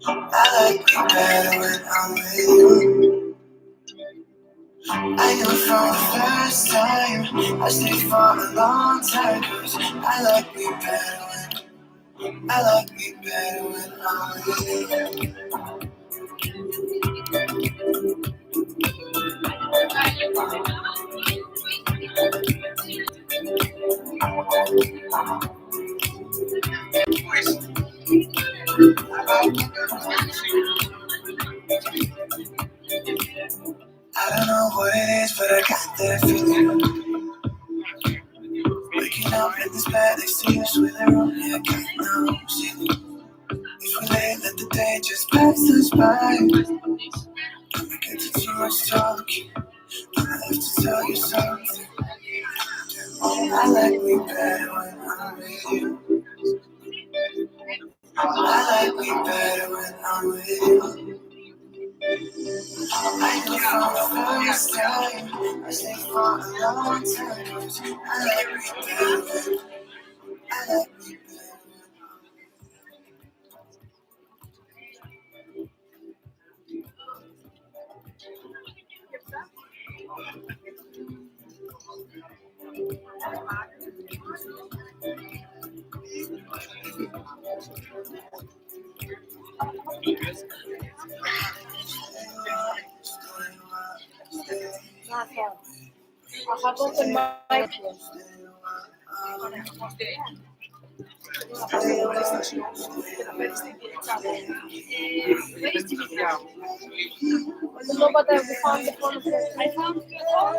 I like me better when I'm with you. I knew from the first time I stayed for a long time, 'cause I like me better when I'm with you. I don't know what it is, but I got that feeling. Waking up in this bed next to you, swinging around, yeah, I got no ceiling. If we lay, let the day just pass us by. I'ma get to too much talking. I have to tell you something. I like me better when I'm with you. I like me better when I'm with you. I know from the first time I stayed for a long time, 'cause I like me better. I like me better. I have opened my Nobody found the phone. I found the phone.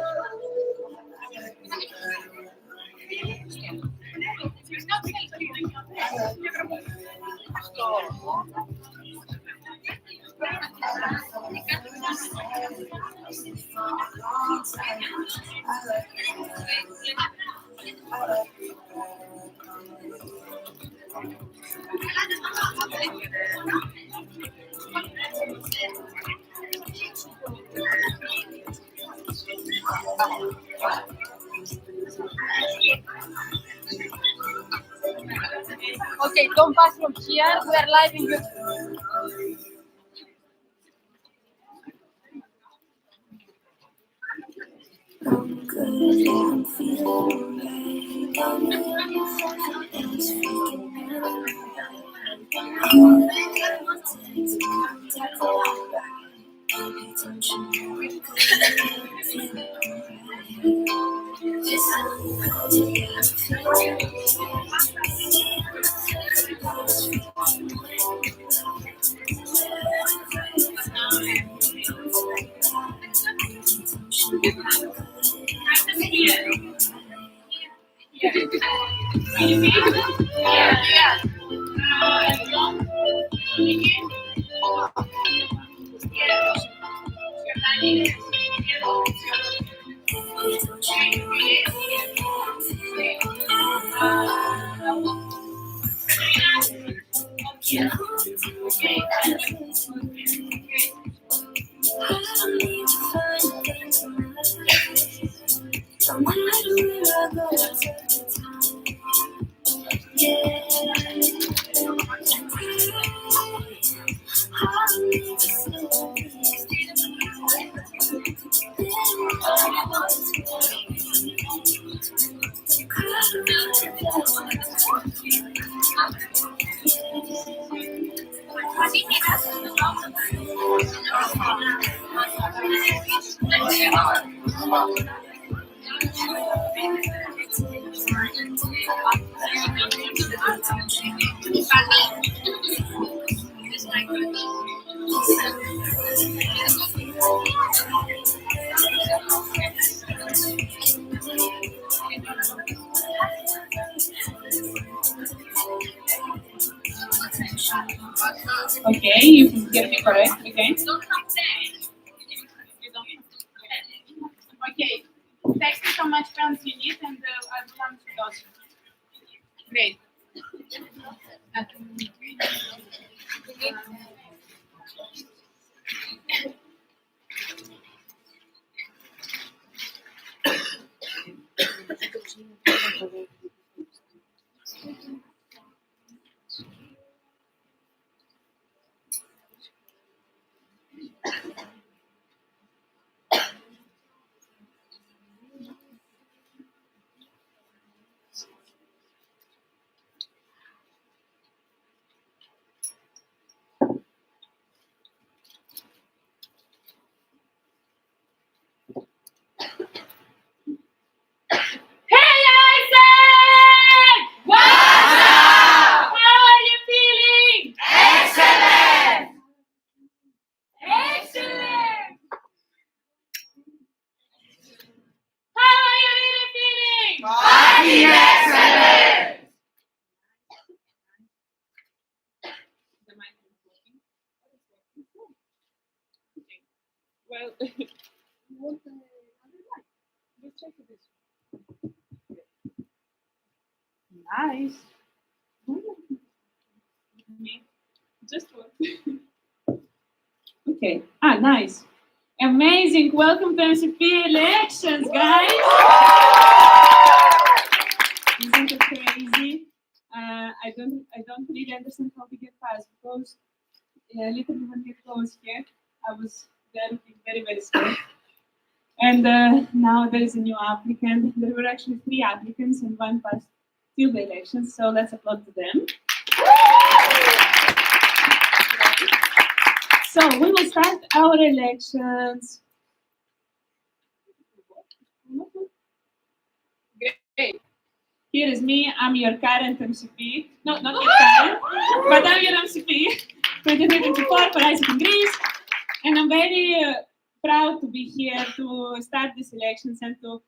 Okay, don't pass from here. We are live in YouTube. I'm good, I'm feeling right. I'm feeling Okay, you can hear me correct, okay? Okay, text me how much pounds you need and I'll come to those. Great. Well, let's check this. Nice. Just one. Okay. Nice. Amazing. Welcome to MCP elections, guys. Isn't it crazy? I don't really understand how to get past because literally when we closed here, I was very, very scared. And now there is a new applicant. There were actually 3 applicants and 1 passed till the elections. So let's applaud to them. So we will start our elections. Great. Here is me. I'm your current MCP. No, not your current, but I'm your MCP. 23.24 for AIESEC in Greece. And I'm very proud to be here to start these elections and to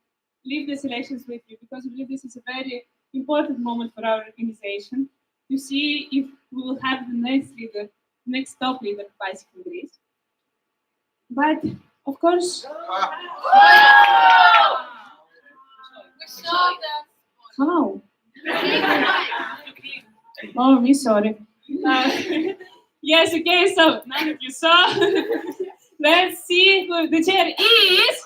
leave these elections with you because I believe this is a very important moment for our organization to see if we will have the next top leader of AIESEC in Greece. But of course, how? Oh, me sorry. Yes, okay, so now that you saw, let's see who the chair is.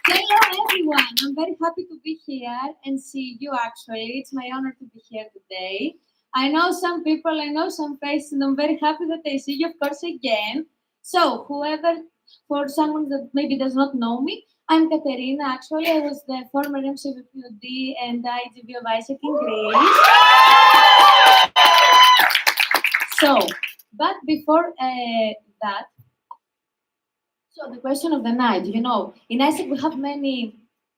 Hello everyone, I'm very happy to be here and see you actually. It's my honor to be here today. I know some people, I know some faces, and I'm very happy that I see you, of course, again. So, for someone that maybe does not know me, I'm Katerina. Actually, I was the former MCP and IGV of AIESEC in Greece. So, but before that, so the question of the night, in AIESEC we have many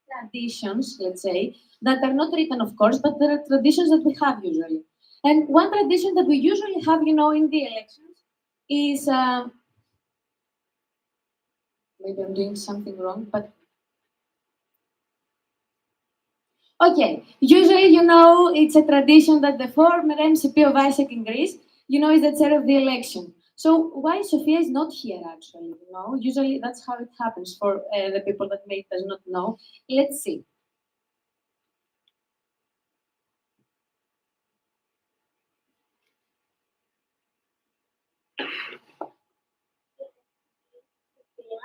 traditions, let's say, that are not written, of course, but there are traditions that we have usually. And one tradition that we usually have, in the elections is, maybe I'm doing something wrong, but okay. Usually, it's a tradition that the former MCP of AIESEC in Greece, is the chair of the election. So why Sofia is not here, actually, Usually that's how it happens for the people that may does not know. Let's see.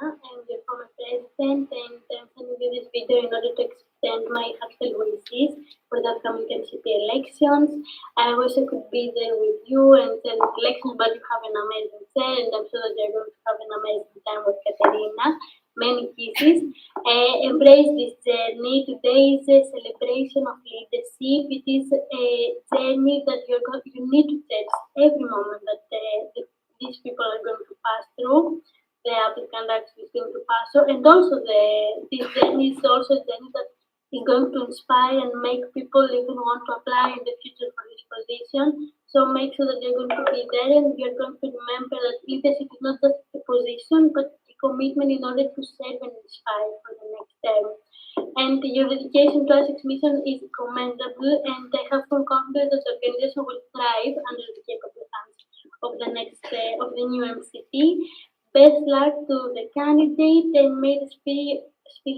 I'm the former president, and I'm sending you this video in order to extend my heartfelt wishes for the upcoming MCP elections. I wish I could be there with you and send elections, but you have an amazing chair, and I'm sure that you're going to have an amazing time with Katerina. Many kisses. Embrace this journey. Today is a celebration of leadership. It is a journey that you need to cherish every moment that these people are going to pass through. The applicant actually is going to pass through, and also this journey is also a journey that is going to inspire and make people even want to apply in the future for this position. So make sure that you're going to be there and you're going to remember that leadership is not just a position, but a commitment in order to serve and inspire for the next term. And your dedication to AIESEC's mission is commendable, and I have full confidence that the organization will thrive under the capable hands of the new MCP. Best luck to the candidate, and may the spirit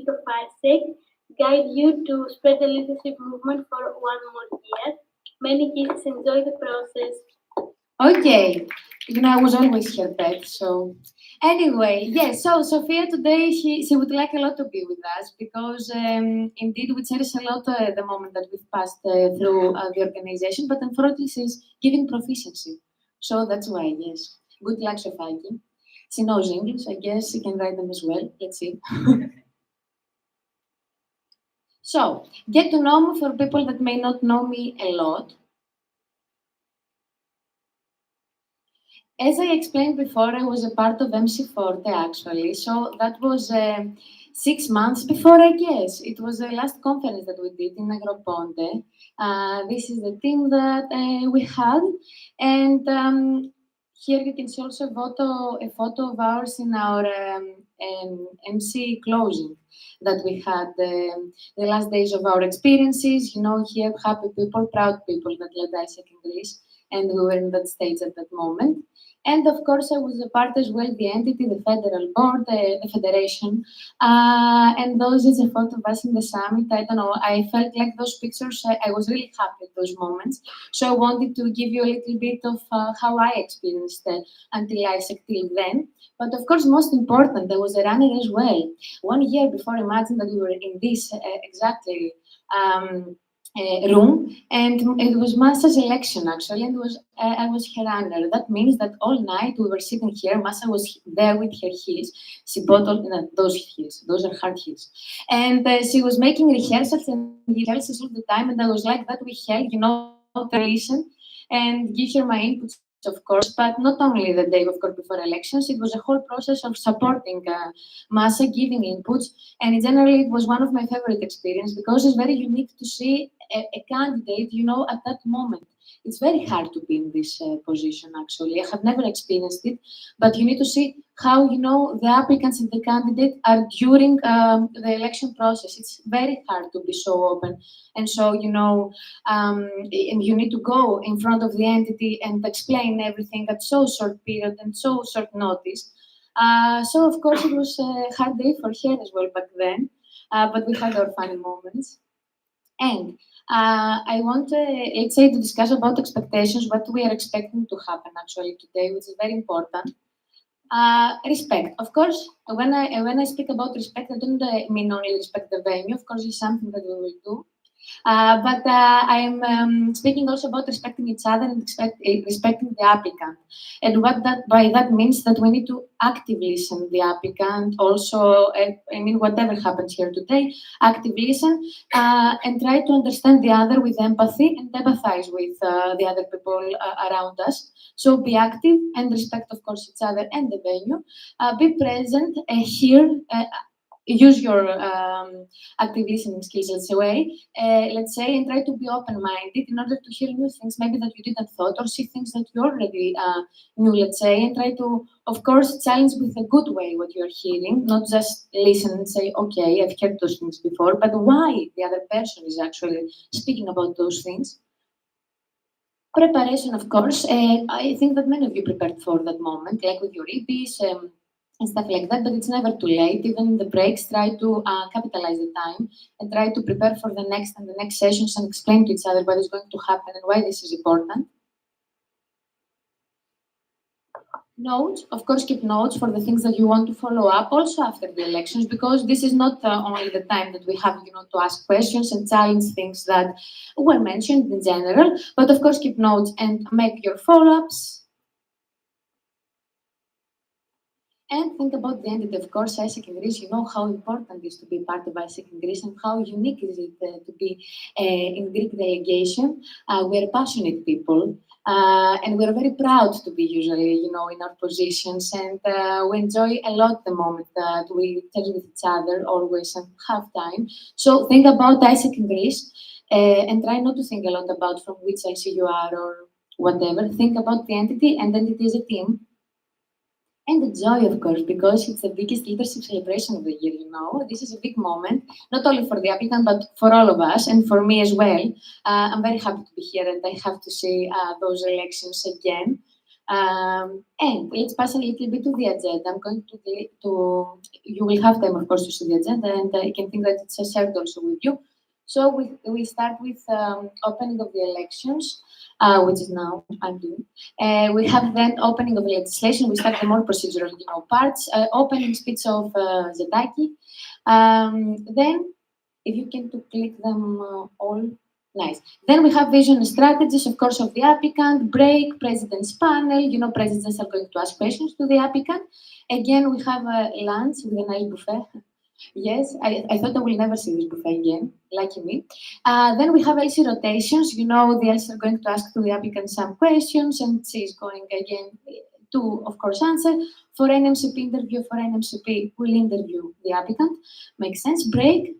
of AIESEC guide you to spread the leadership movement for one more year. Many kisses, enjoy the process. Okay, I was always here, Beth, so anyway, yes, so Sophia today, she would like a lot to be with us because indeed we cherish a lot the moment that we've passed through the organization, but unfortunately she's giving proficiency, so that's why, yes. Good luck, Sophia. She knows English, I guess she can write them as well. Let's see. So, get to know me for people that may not know me a lot. As I explained before, I was a part of MC Forte actually. So that was 6 months before, I guess. It was the last conference that we did in Agroponte. This is the team that we had. And Here you can see also a photo of ours in our MC closing that we had the last days of our experiences. You know, here happy people, proud people that led AIESEC in Greece, and we were in that stage at that moment. And of course, I was a part as well, the entity, the federal board, the federation. And those is a photo of us in the summit. I don't know, I felt like those pictures, I was really happy at those moments. So I wanted to give you a little bit of how I experienced until AIESEC till then. But of course, most important, there was a runner as well. 1 year before, imagine that we were in this exactly room, and it was Massa's election actually, and I was her runner. That means that all night we were sitting here. Massa was there with her heels. She bought all those heels. Those are hard heels, and she was making rehearsals and rehearsals all the time. And I was like that. We held, you know, to listen and give her my inputs, of course, but not only the day, of course, before elections. It was a whole process of supporting Massa, giving inputs, and generally it was one of my favorite experiences because it's very unique to see a candidate, you know, at that moment. It's very hard to be in this position, actually. I have never experienced it, but you need to see how, you know, the applicants and the candidate are during the election process. It's very hard to be so open and so, you know, and you need to go in front of the entity and explain everything at so short period and so short notice. So, of course, it was a hard day for her as well back then, but we had our funny moments. And I want, let's say, to discuss about expectations, what we are expecting to happen actually today, which is very important. Respect. Of course, when I speak about respect, I don't mean only respect the venue. Of course, it's something that we will do. But I'm speaking also about respecting each other and respecting the applicant. And what that by that means that we need to actively listen the applicant. Also, I mean, whatever happens here today, actively listen and try to understand the other with empathy and empathize with the other people around us. So be active and respect, of course, each other and the venue. Be present, hear. Use your active listening skills, let's say, and try to be open-minded in order to hear new things maybe that you didn't thought, or see things that you already knew, let's say, and try to, of course, challenge with a good way what you're hearing, not just listen and say, okay, I've heard those things before, but why the other person is actually speaking about those things. Preparation, of course. I think that many of you prepared for that moment, like with your EPs, and stuff like that, but it's never too late. Even in the breaks, try to capitalize the time and try to prepare for the next and the next sessions and explain to each other what is going to happen and why this is important. Notes, of course, keep notes for the things that you want to follow up also after the elections, because this is not only the time that we have, you know, to ask questions and challenge things that were mentioned in general, but of course, keep notes and make your follow-ups. And think about the entity, of course, AIESEC in Greece. You know how important it is to be part of AIESEC in Greece and how unique is it to be in Greek delegation. We are passionate people and we're very proud to be usually, you know, in our positions, and we enjoy a lot the moment that we tell with each other always and have time. So think about AIESEC in Greece and try not to think a lot about from which IC you are or whatever. Think about the entity, and then it is a team. And the joy, of course, because it's the biggest leadership celebration of the year, you know. This is a big moment, not only for the applicant, but for all of us, and for me as well. I'm very happy to be here, and I have to see those elections again. And let's pass a little bit to the agenda. I'm going to, you will have time, of course, to see the agenda, and I can think that it's shared also with you. So we start with opening of the elections, which is now I'm doing. We have then opening of legislation. We start the more procedural, you know, parts. Opening speech of Zetaki. Then, if you can to click them all, nice. Then we have vision and strategies, of course, of the applicant. Break, president's panel. You know, presidents are going to ask questions to the applicant. Again, we have lunch with a nice buffet. Yes, I thought I will never see this buffet again, lucky me. Then we have LC rotations. You know, the LC are going to ask to the applicant some questions, and she is going again to, of course, answer. For an MCP interview, for an MCP, we'll interview the applicant. Makes sense. Break.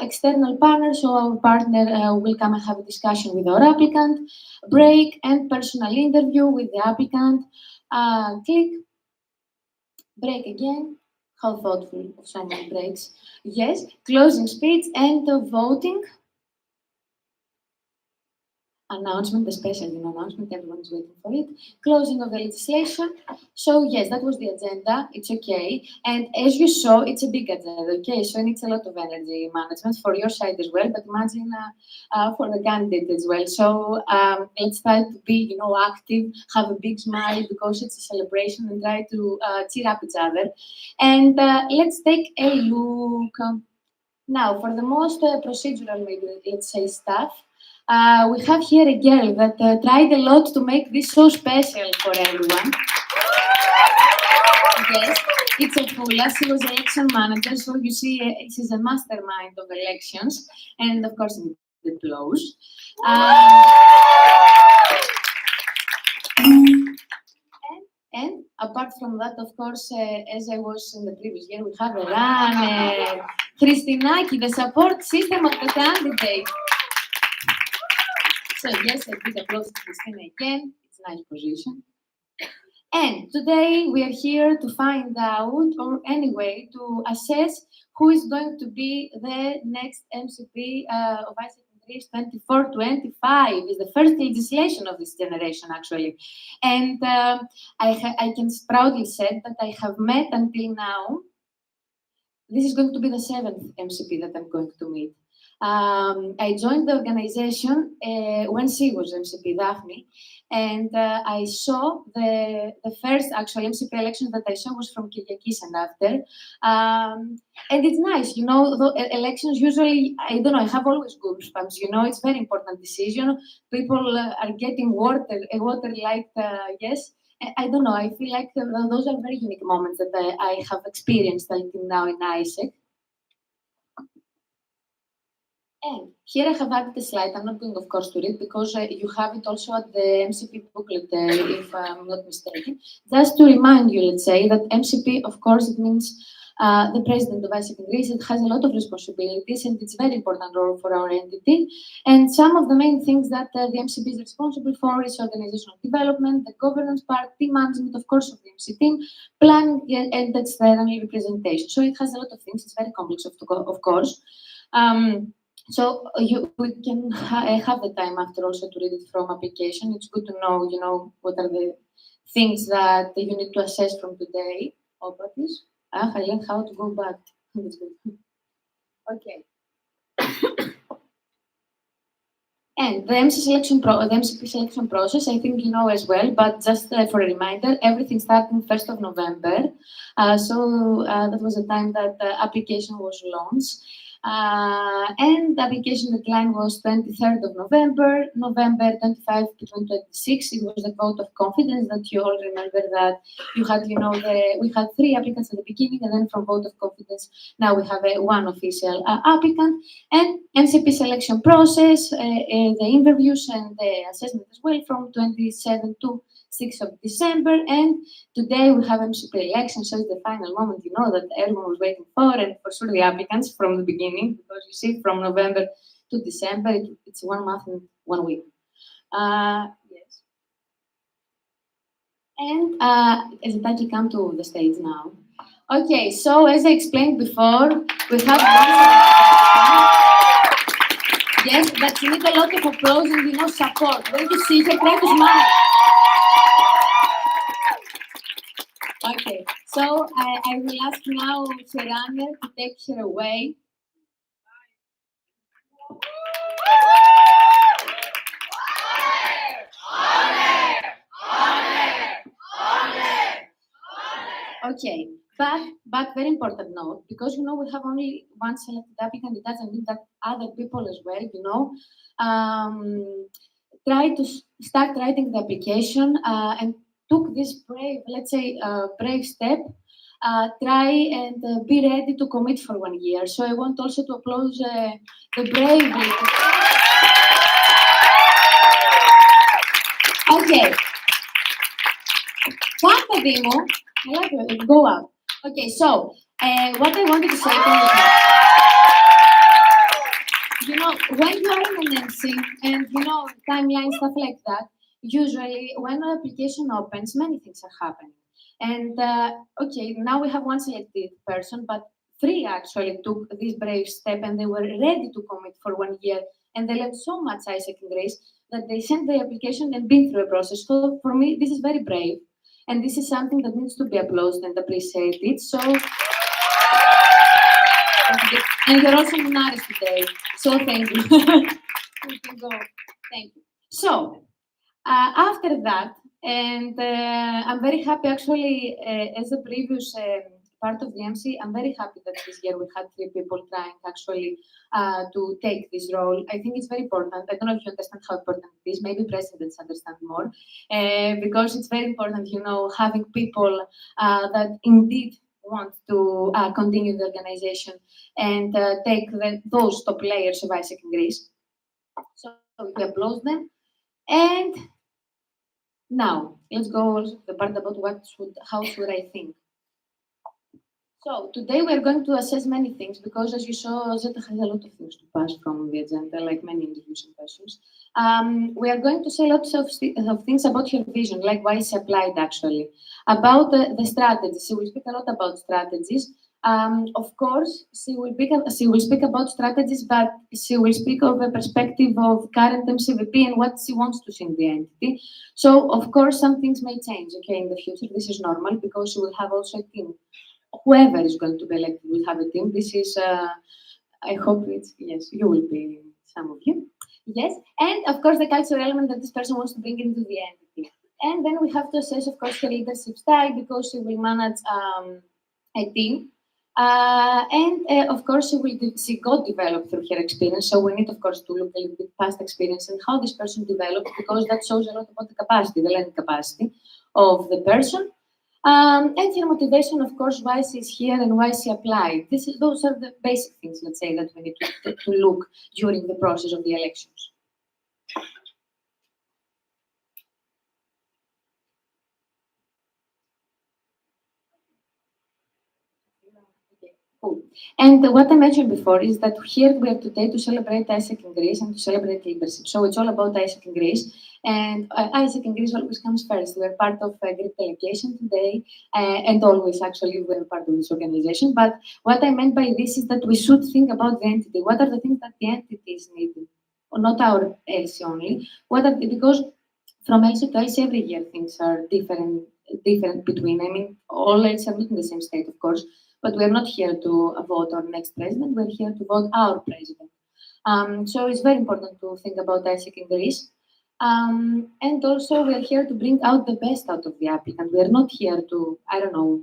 external partner, so our partner will come and have a discussion with our applicant, break and personal interview with the applicant, click, break again, how thoughtful of so many breaks, yes, closing speech and voting. Announcement, the special announcement, everyone's waiting for it. Closing of the legislation. So yes, that was the agenda. It's okay. And as you saw, it's a big agenda, okay? So it needs a lot of energy management for your side as well, but imagine for the candidate as well. So let's try to be, active, have a big smile because it's a celebration and try to cheer up each other. And let's take a look. Now, for the most procedural, maybe, let's say, stuff, we have here a girl that tried a lot to make this so special for everyone. Yes, it's a Fula. She was election manager, so you see, she's a mastermind of elections, and of course, the applause. And apart from that, of course, as I was in the previous year, we have a runner, Christinaki, the support system of the candidate. So yes, a big applause to Christina again. It's a nice position. And today we are here to find out, or anyway, to assess who is going to be the next MCP of AIESEC in Greece 24.25. Is the first legislation of this generation, actually. And I can proudly say that I have met until now. This is going to be the 7th MCP that I'm going to meet. I joined the organization when she was MCP, Daphne, and I saw the first actual MCP election that I saw was from Kyriakis and after. And it's nice, the elections usually, I don't know, I have always goosebumps, it's very important decision. People are getting water like, yes. I don't know, I feel like those are very unique moments that I have experienced until now in AIESEC. And here I have added a slide. I'm not going, of course, to read because you have it also at the MCP booklet, if I'm not mistaken. Just to remind you, let's say, that MCP, of course, it means the president of AIESEC in Greece. It has a lot of responsibilities and it's a very important role for our entity. And some of the main things that the MCP is responsible for is organizational development, the governance part, team management, of course, of the MC team, planning and external representation. So it has a lot of things. It's very complex, of course. So we can have the time after also to read it from application. It's good to know, what are the things that you need to assess from today. I learned how to go back. Okay. And the MCP selection process, I think you know as well, but just for a reminder, everything starting 1st of November. So that was the time that the application was launched. And the application deadline was 23rd of November, November 25 to 26. It was the vote of confidence that you all remember that you had, we had 3 applicants at the beginning, and then from vote of confidence, now we have one official applicant. And MCP selection process, the interviews and the assessment as well from 27 to 6th of December, and today we have MCP election, so it's the final moment, that everyone was waiting for, and for sure the applicants from the beginning, because you see, from November to December, it's 1 month and 1 week. Yes. And Ezitaki, come to the stage now. Okay, so as I explained before, we have yes, but you need a lot of applause and support. When you see her, try to smile. Okay, so I will ask now Serane to take her away. Okay, but very important note, because we have only one selected applicant, it doesn't mean that other people as well, try to start writing the application and took this brave, let's say, brave step. Try and be ready to commit for 1 year. So I want also to applaud the bravery. Okay. Come, Dimo. I like it. Go up. Okay, so what I wanted to say you know, when you are in an MC and, you know, timeline, stuff like that, usually when an application opens, many things are happening. And, okay, now we have one selected person, but three actually took this brave step and they were ready to commit for 1 year. And they learned so much ISEC and Grace that they sent the application and been through a process. So for me, this is very brave. And this is something that needs to be applauded and appreciated. So, and you're also Minaris today. So thank you. You can go. Thank you. So, after that, and I'm very happy actually, as a previous part of the MC, I'm very happy that this year we had 3 people trying actually to take this role. I think it's very important. I don't know if you understand how important it is. Maybe presidents understand more, because it's very important, you know, having people that indeed want to continue the organization and take those top layers of ISEC in Greece. So we applaud them. And now, let's go to the part about how should I think. So today we are going to assess many things because, as you saw, Zeta has a lot of things to pass from the agenda, like many interviews and questions. We are going to say lots of things about your vision, like why it's applied actually, about the strategies. She will speak a lot about strategies. Of course, she will speak about strategies, but she will speak of a perspective of current MCVP and what she wants to see in the entity. So, of course, some things may change, okay, in the future. This is normal because she will have also a team. Whoever is going to be elected will have a team. This is, I hope it's, yes, you will be, some of you. Yes, and of course the cultural element that this person wants to bring into the entity. And then we have to assess, of course, her leadership style because she will manage a team. Of course, she got developed through her experience. So we need, of course, to look a little bit past experience and how this person developed because that shows a lot about the capacity, the learning capacity of the person. And her motivation, of course, why she's here and why she applied. Those are the basic things, let's say, that we need to look during the process of the elections. Cool. And what I mentioned before is that here we are today to celebrate ISEC in Greece and to celebrate leadership. So it's all about ISEC in Greece. And ISEC in Greece always comes first. We're part of a Greek delegation today, and always actually we're part of this organization. But what I meant by this is that we should think about the entity. What are the things that the entity is needing? Or not our LC only. Because from LC to LC every year things are different between. I mean, all LC are not in the same state, of course. But we're not here to vote our next president, we're here to vote our president. So it's very important to think about ISEC in Greece. And also we're here to bring out the best out of the applicant. We're not here to, I don't know,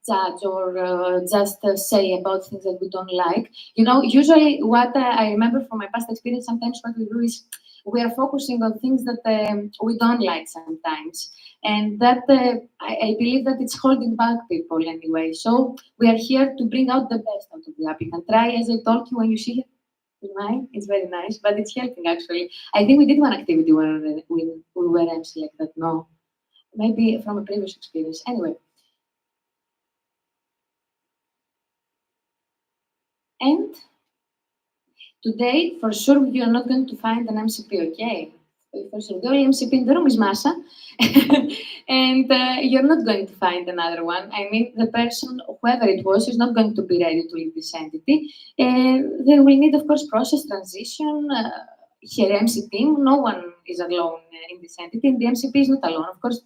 judge or just say about things that we don't like. You know, usually what I remember from my past experience, sometimes what we do is we are focusing on things that we don't like sometimes. And that I believe that it's holding back people anyway. So we are here to bring out the best out of the applicant. Try, as I told you, when you see it, it's very nice, but it's helping actually. I think we did one activity where we were MC like that. No, maybe from a previous experience. Anyway. And today, for sure, you're not going to find an MCP, okay? For sure, the only MCP in the room is Masha. And you're not going to find another one. I mean, the person, whoever it was, is not going to be ready to lead this entity. They will need, of course, process transition, her MC team. No one is alone in this entity, and the MCP is not alone. Of course,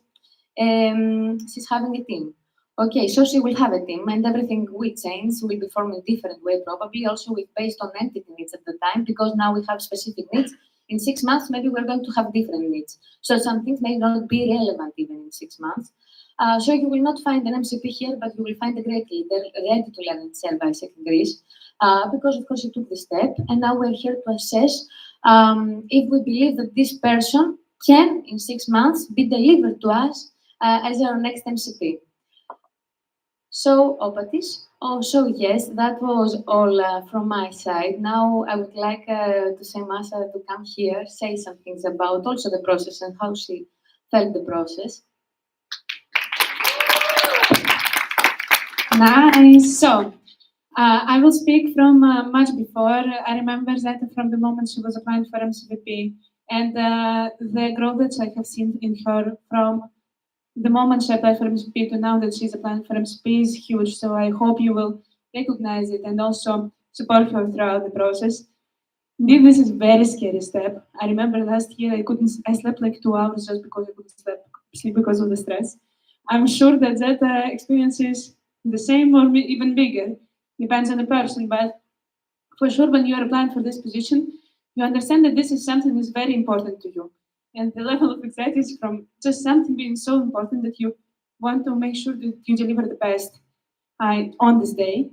she's having a team. Okay, so she will have a team, and everything we change will be formed in a different way, probably also based on entity needs at the time, because now we have specific needs. In 6 months, maybe we're going to have different needs. So some things may not be relevant even in 6 months. So you will not find an MCP here, but you will find a great leader ready to learn and serve ISEC in Greece, because of course you took this step, and now we're here to assess if we believe that this person can, in 6 months, be delivered to us as our next MCP. So, Opatis, so yes, that was all from my side. Now I would like to say Masha to come here, say some things about also the process and how she felt the process. Nice. So, I will speak from much before. I remember that from the moment she was applying for MCP and the growth that I have seen in her from the moment she applied for MCP to now that she's applying for MCP is huge. So I hope you will recognize it and also support her throughout the process. Indeed, this is a very scary step. I remember last year I slept like 2 hours just because I couldn't sleep because of the stress. I'm sure that experience is the same or even bigger, depends on the person. But for sure, when you are applying for this position, you understand that this is something that is very important to you. And the level of anxiety is from just something being so important that you want to make sure that you deliver the best on this day.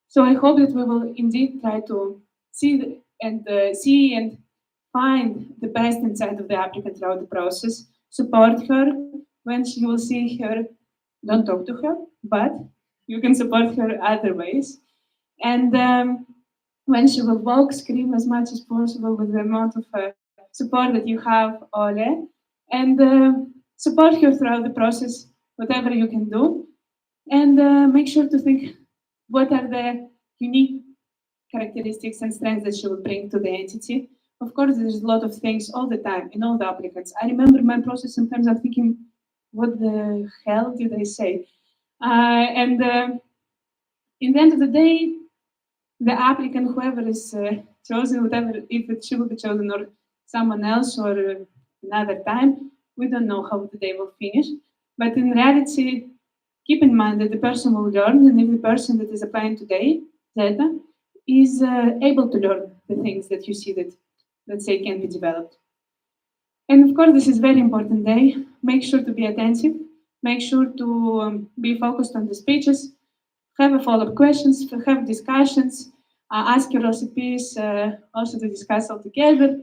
So I hope that we will indeed try to see and find the best inside of the applicant throughout the process. Support her when you will see her. Don't talk to her, but you can support her other ways. And when she will walk, scream as much as possible with the amount of support that you have, Ole, and support her throughout the process, whatever you can do. And make sure to think what are the unique characteristics and strengths that she will bring to the entity. Of course, there's a lot of things all the time in all the applicants. I remember my process, sometimes I'm thinking, what the hell did I say? And in the end of the day, the applicant, whoever is chosen, whatever, if she will be chosen or someone else or another time, we don't know how the day will finish. But in reality, keep in mind that the person will learn, and if the person that is applying today, Zeta, is able to learn the things that you see that, let's say, can be developed. And of course, this is very important day. Make sure to be attentive. Make sure to be focused on the speeches. Have a follow-up questions. Have discussions. Ask your OCPs also to discuss all together.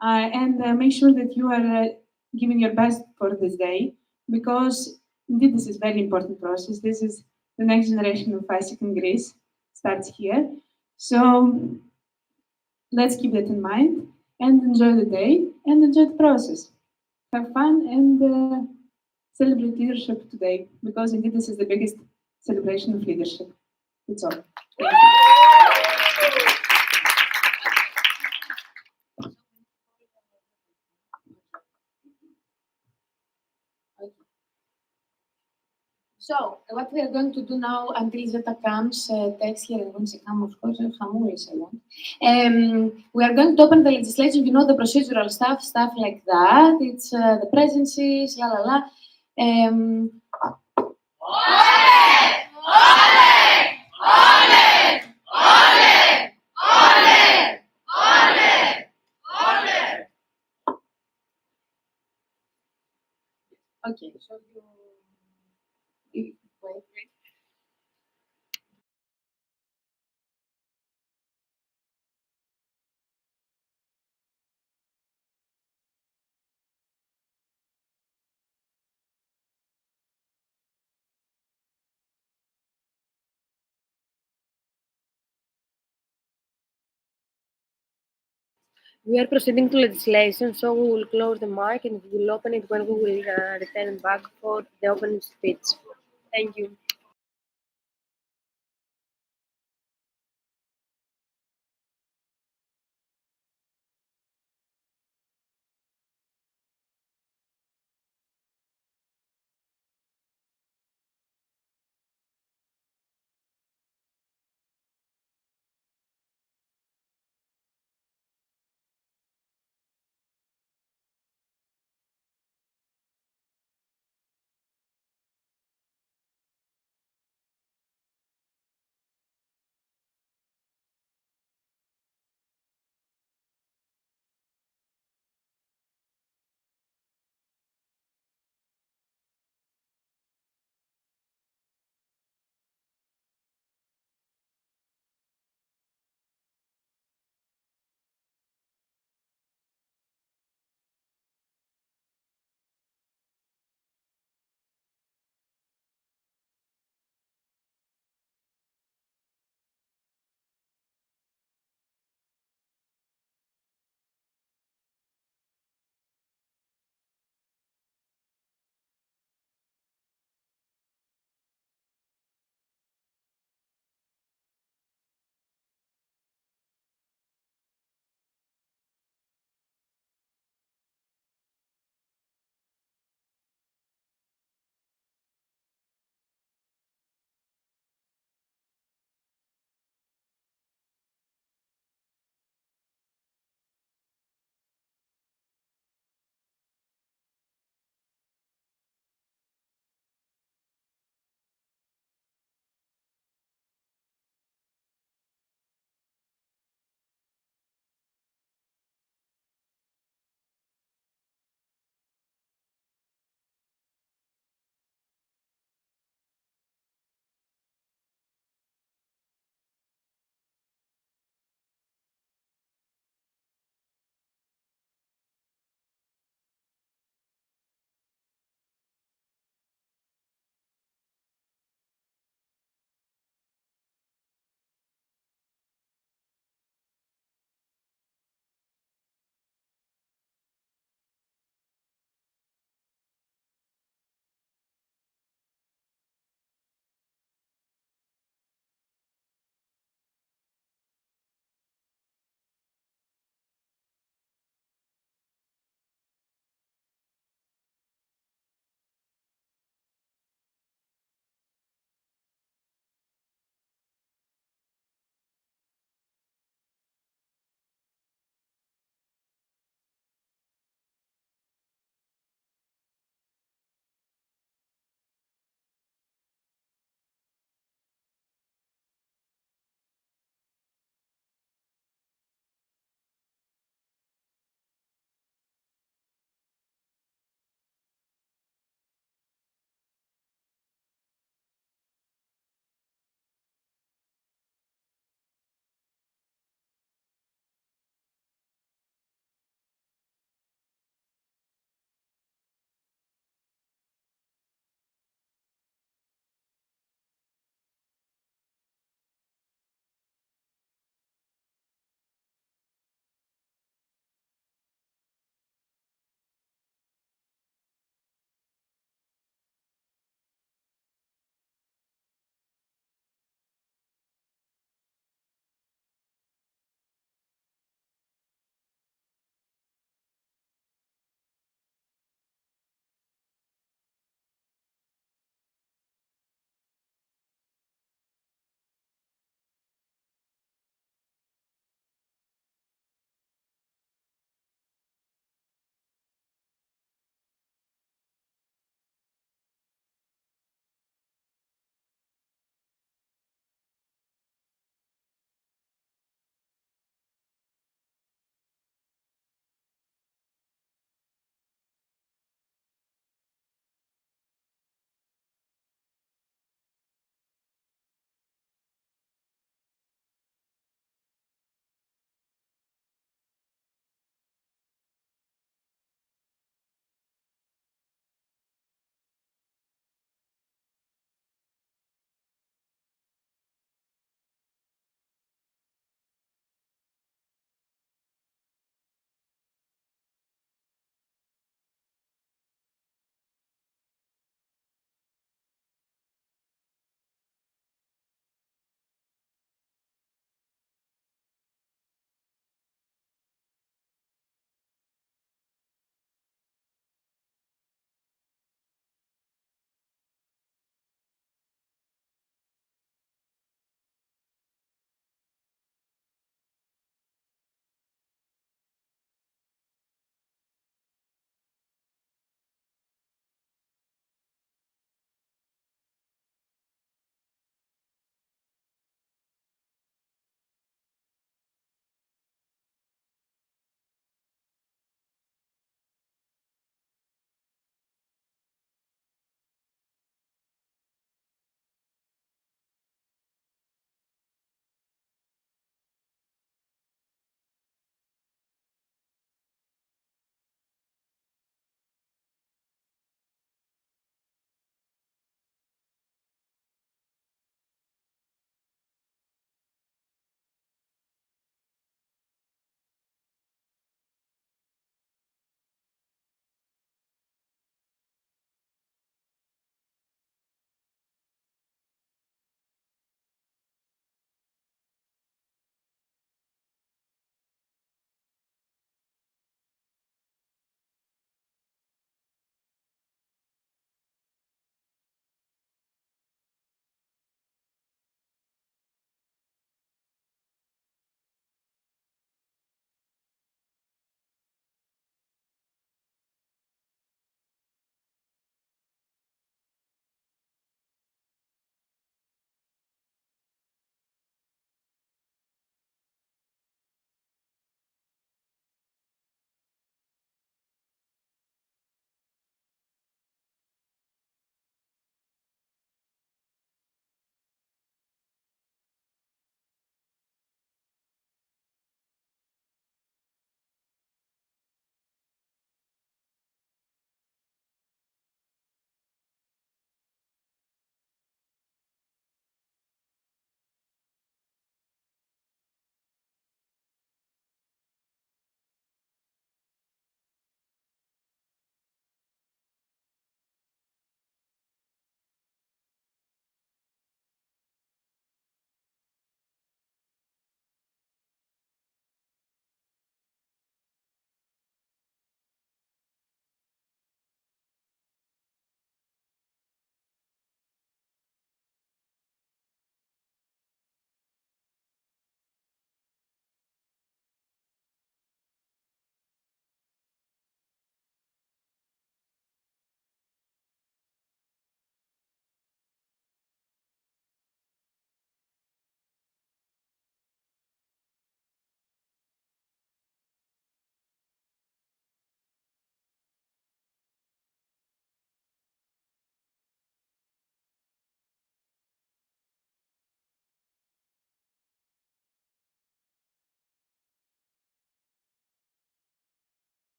And make sure that you are giving your best for this day, because indeed this is very important process. This is the next generation of IESEC in Greece starts here. So let's keep that in mind and enjoy the day and enjoy the process. Have fun and celebrate leadership today, because indeed this is the biggest celebration of leadership. That's all. Thank you. So, what we are going to do now until Zeta comes, takes here, and when she comes, of course, I want. We are going to open the legislation, you know, the procedural stuff like that. It's the presences, la la la. Okay, so wait. We are proceeding to legislation, so we will close the mic and we will open it when we will return back for the opening speech. Thank you.